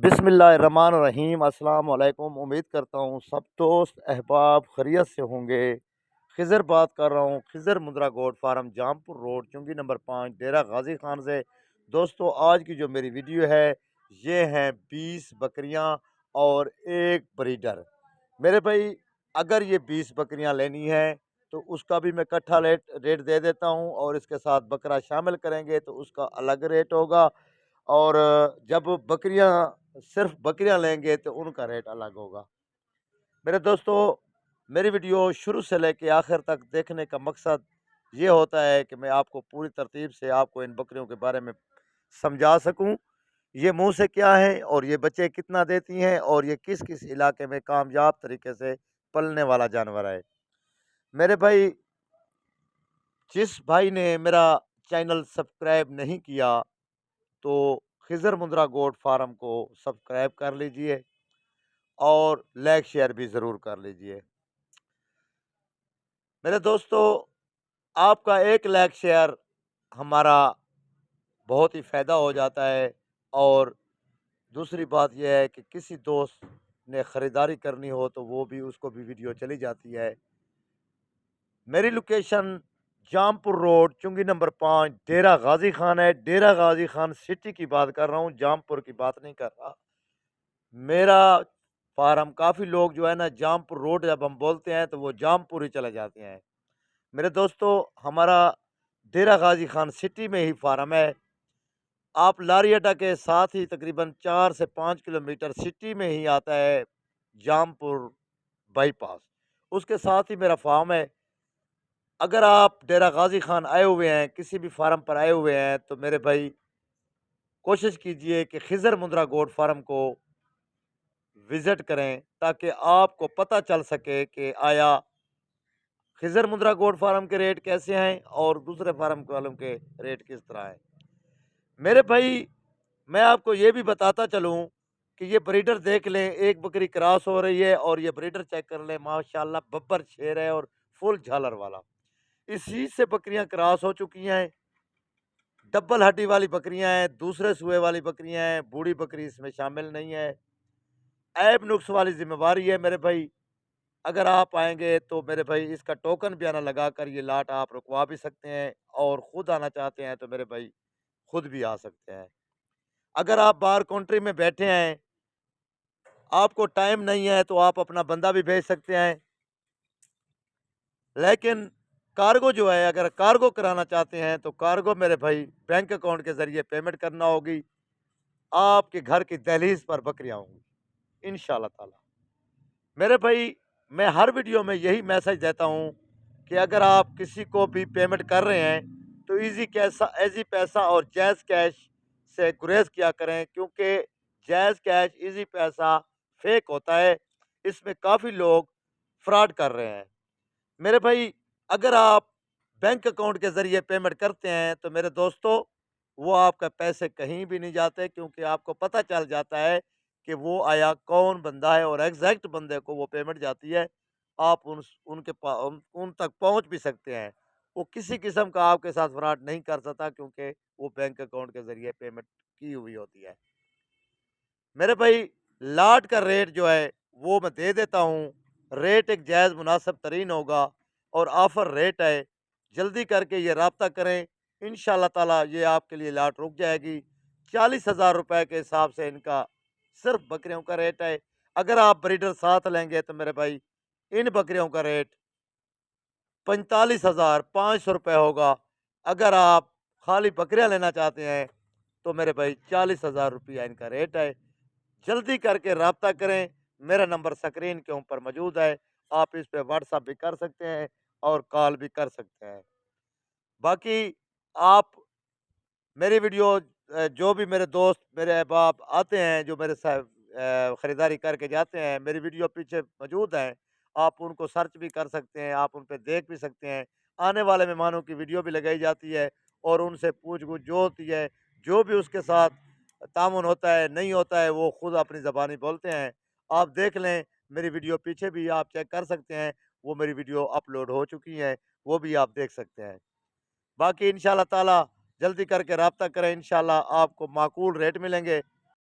بسم اللہ الرحمن الرحیم۔ السلام علیکم۔ امید کرتا ہوں سب دوست احباب خیریت سے ہوں گے۔ خضر بات کر رہا ہوں، خضر مدرا گوٹ فارم، جامپور روڈ، چنگی نمبر 5، ڈیرہ غازی خان سے۔ دوستو آج کی جو میری ویڈیو ہے یہ ہیں 20 بکریاں اور ایک بریڈر۔ میرے بھائی اگر یہ 20 بکریاں لینی ہے تو اس کا بھی میں کٹھا ریٹ دے دیتا ہوں، اور اس کے ساتھ بکرا شامل کریں گے تو اس کا الگ ریٹ ہوگا، اور جب بکریاں صرف بکریاں لیں گے تو ان کا ریٹ الگ ہوگا۔ میرے دوستو میری ویڈیو شروع سے لے کے آخر تک دیکھنے کا مقصد یہ ہوتا ہے کہ میں آپ کو پوری ترتیب سے آپ کو ان بکریوں کے بارے میں سمجھا سکوں، یہ منہ سے کیا ہے اور یہ بچے کتنا دیتی ہیں اور یہ کس کس علاقے میں کامیاب طریقے سے پلنے والا جانور ہے۔ میرے بھائی جس بھائی نے میرا چینل سبسکرائب نہیں کیا تو خضر مدرا گوٹ فارم کو سبسکرائب کر لیجئے اور لائک شیئر بھی ضرور کر لیجئے۔ میرے دوستو آپ کا ایک لائک شیئر ہمارا بہت ہی فائدہ ہو جاتا ہے، اور دوسری بات یہ ہے کہ کسی دوست نے خریداری کرنی ہو تو وہ بھی اس کو بھی ویڈیو چلی جاتی ہے۔ میری لوکیشن جامپور روڈ، چنگی نمبر 5، ڈیرہ غازی خان ہے۔ ڈیرہ غازی خان سٹی کی بات کر رہا ہوں، جامپور کی بات نہیں کر رہا۔ میرا فارم کافی لوگ جو ہے نا جامپور روڈ جب ہم بولتے ہیں تو وہ جامپور ہی چلے جاتے ہیں۔ میرے دوستو ہمارا ڈیرہ غازی خان سٹی میں ہی فارم ہے۔ آپ لاری اڈا کے ساتھ ہی تقریباً 4 سے 5 کلومیٹر سٹی میں ہی آتا ہے جامپور بائی پاس، اس کے ساتھ ہی میرا فارم ہے۔ اگر آپ ڈیرہ غازی خان آئے ہوئے ہیں، کسی بھی فارم پر آئے ہوئے ہیں، تو میرے بھائی کوشش کیجئے کہ خضر مدرا گوٹ فارم کو وزٹ کریں تاکہ آپ کو پتہ چل سکے کہ آیا خضر مدرا گوٹ فارم کے ریٹ کیسے ہیں اور دوسرے فارم والوں کے ریٹ کس طرح ہیں۔ میرے بھائی میں آپ کو یہ بھی بتاتا چلوں کہ یہ بریڈر دیکھ لیں، ایک بکری کراس ہو رہی ہے اور یہ بریڈر چیک کر لیں، ماشاءاللہ ببر شیر ہے اور فل جھالر والا۔ اسی سے بکریاں کراس ہو چکی ہیں، ڈبل ہڈی والی بکریاں ہیں، دوسرے سوئے والی بکریاں ہیں، بوڑھی بکری اس میں شامل نہیں ہے۔ عیب نقص والی ذمہ داری ہے میرے بھائی۔ اگر آپ آئیں گے تو میرے بھائی اس کا ٹوکن بھی آنا لگا کر یہ لاٹ آپ رکوا بھی سکتے ہیں، اور خود آنا چاہتے ہیں تو میرے بھائی خود بھی آ سکتے ہیں۔ اگر آپ باہر کنٹری میں بیٹھے ہیں، آپ کو ٹائم نہیں ہے تو آپ اپنا بندہ بھی بھیج سکتے ہیں، لیکن کارگو جو ہے اگر کارگو کرانا چاہتے ہیں تو کارگو میرے بھائی بینک اکاؤنٹ کے ذریعے پیمنٹ کرنا ہوگی، آپ کے گھر کی دہلیز پر بکریاں ہوں گی انشاءاللہ تعالی۔ میرے بھائی میں ہر ویڈیو میں یہی میسج دیتا ہوں کہ اگر آپ کسی کو بھی پیمنٹ کر رہے ہیں تو ایزی پیسہ اور جائز کیش سے گریز کیا کریں، کیونکہ جائز کیش ایزی پیسہ فیک ہوتا ہے، اس میں کافی لوگ فراڈ کر رہے ہیں۔ میرے بھائی اگر آپ بینک اکاؤنٹ کے ذریعے پیمنٹ کرتے ہیں تو میرے دوستو وہ آپ کا پیسے کہیں بھی نہیں جاتے، کیونکہ آپ کو پتہ چل جاتا ہے کہ وہ آیا کون بندہ ہے، اور ایگزیکٹ بندے کو وہ پیمنٹ جاتی ہے، آپ ان تک پہنچ بھی سکتے ہیں۔ وہ کسی قسم کا آپ کے ساتھ فراڈ نہیں کر سکتا، کیونکہ وہ بینک اکاؤنٹ کے ذریعے پیمنٹ کی ہوئی ہوتی ہے۔ میرے بھائی لاٹ کا ریٹ جو ہے وہ میں دے دیتا ہوں، ریٹ ایک جائز مناسب ترین ہوگا اور آفر ریٹ ہے، جلدی کر کے یہ رابطہ کریں، انشاءاللہ تعالیٰ یہ آپ کے لیے لاٹ رک جائے گی۔ 40,000 روپے کے حساب سے ان کا صرف بکریوں کا ریٹ ہے۔ اگر آپ بریڈر ساتھ لیں گے تو میرے بھائی ان بکریوں کا ریٹ 45,500 روپے ہوگا۔ اگر آپ خالی بکریاں لینا چاہتے ہیں تو میرے بھائی 40,000 روپیہ ان کا ریٹ ہے۔ جلدی کر کے رابطہ کریں، میرا نمبر سکرین کے اوپر موجود ہے، آپ اس پہ واٹس ایپ بھی کر سکتے ہیں اور کال بھی کر سکتے ہیں۔ باقی آپ میری ویڈیو جو بھی میرے دوست میرے احباب آتے ہیں جو میرے ساتھ خریداری کر کے جاتے ہیں، میری ویڈیو پیچھے موجود ہیں، آپ ان کو سرچ بھی کر سکتے ہیں، آپ ان پہ دیکھ بھی سکتے ہیں۔ آنے والے مہمانوں کی ویڈیو بھی لگائی جاتی ہے اور ان سے پوچھ گچھ جو ہوتی ہے، جو بھی اس کے ساتھ تعاون ہوتا ہے نہیں ہوتا ہے وہ خود اپنی زبانی بولتے ہیں۔ آپ دیکھ لیں، میری ویڈیو پیچھے بھی آپ چیک کر سکتے ہیں، وہ میری ویڈیو اپلوڈ ہو چکی ہیں، وہ بھی آپ دیکھ سکتے ہیں۔ باقی انشاءاللہ تعالی جلدی کر کے رابطہ کریں، انشاءاللہ آپ کو معقول ریٹ ملیں گے۔